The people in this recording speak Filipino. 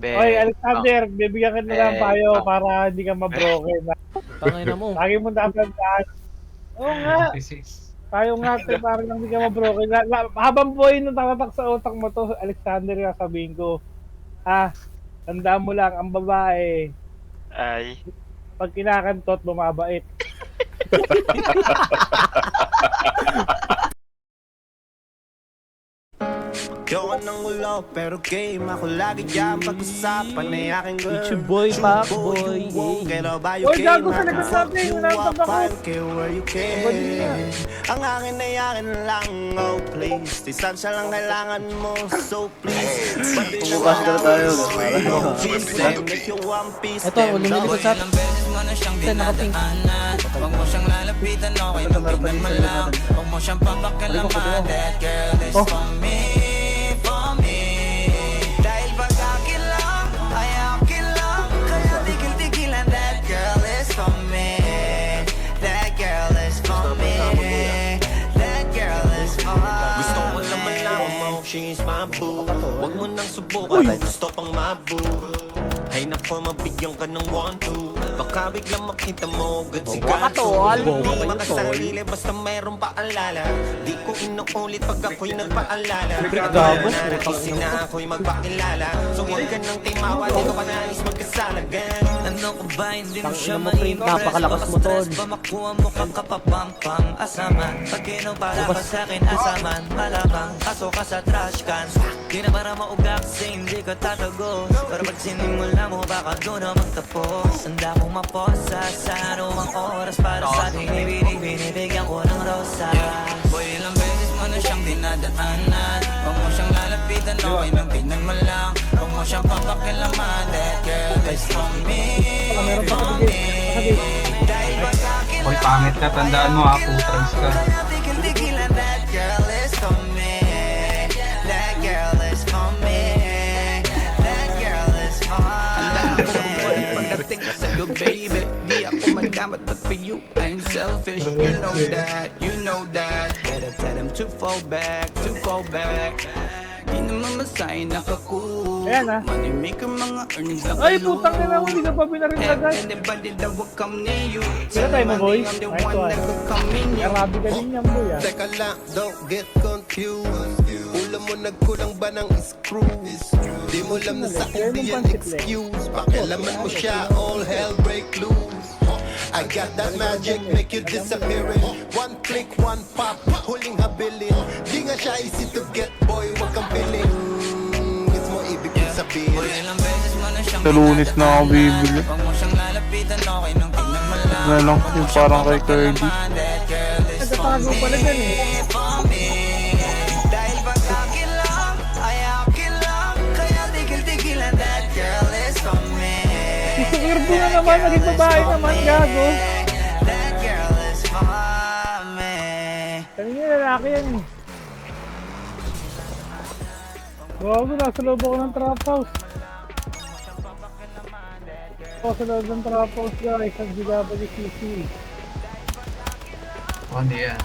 Oy, Alexander, bibigyan kita ng payo para hindi ka ma-broken. Tangina mo. Lagi mo tatandaan. Oo nga. Tayo nga, para lang hindi ka ma-broken. Habang buhay nung tatatak sa utak mo to, Alexander, sabihin ko, tandaan mo lang, ang babae, Ay. pag kinakantot, bumabait. Yoko ng ulo, pero game ako lagi dyan pag-usapan ay aking girl. It's your boy, Pacboy. Oy, gago ka na natin, nanatap ako. Where you can. Ang akin ay akin lang, oh please. Distansya lang kailangan mo, so please. Bukas ka na tayo. Ito, lumilipad sa atin. Nakapink. Huwag mo siyang lalapitan, okay nang tignan mo lang. Huwag mo siyang papakilaman, that girl is for me. Dahil pag akin lang, ay akin lang. Kaya tigil-tigilan, that girl is for me. That girl is for me. That girl is for me. Gusto ko lang malaman mo, she's my boo. Huwag mo nang subukan, gusto pang mabu. Ay nako, mabigyan ka ng 1-2. Baka biglang makita mo, good si Gatol. Di makasarili, basta mayroong paalala. Di ko inuulit pag ako'y nagpaalala. Nakikisi na ako'y magpakilala. So huwag ka nang timawa, di ko pa nais magkasalagan. Ano ko ba, hindi mo siya napakalakas mo, Tol. Ba makuha mo kang kapapampang asaman. Pag para pa sa'kin asaman, malabang kaso ka sa trash can. Di na para maugak kasi hindi ka tatagos. Pero pag sinimula mo, baka doon na magtapos. Handa kong maposa sa anumang oras para sa ating binibigyan ko ng rosas. Boy, ilang beses mo na siyang dinadaanan. Huwag mo siyang lalapitan, okay nang tignan mo lang. Huwag mo siyang papakilaman, that girl is for me. For me. Dahil pag akin Hoy, pangit ka, tandaan mo ha, putrans ka. kaya tigil-tigilan, that girl is for me. That girl is for me. That girl is for me. Pagdating ka sa'yo, baby, di ako madamot, but for you, I'm selfish. You know that, you know that. Better tell them to fall back, to fall back. Di naman masay nakaku. Ayan, ha? Money maker, mga earnings lang. Ay, putang ina mo, hindi ka pa binarin agad. Anybody that will come near you. Kaya tayo mo, boy. I'm the Nice one one. that will come in you. Arabi ka din yan, boy, Teka lang, don't get confused. Ulam mo nagkulang ba ng screw? Di mo alam na sa akin di yan excuse. Pakialaman mo siya, all hell break loose. I got that magic, make you disappearing. One click, one pop, huling habilin. Di nga siya easy to get, boy, wag kang piling. Mismo ibig kong sabihin. Ilang beses mo na siyang Sa Lunes na ako bibili. Huwag mo siyang lalapitan, okay nang tignan mo lang. Na lang yung parang kay Kirby. That girl is Nagtatago pala dyan eh. for me. Dahil pag akin lang, ay akin lang. Kaya tigil-tigilan, that girl is for me. Si Kirby na naman, naging babae naman, gago. That girl is for me. Kanina lalaki yan eh. Gago, nasa loob ako ng trap house. Ako sa loob ng trap house guys, ang GWCC. Oh, hindi yan.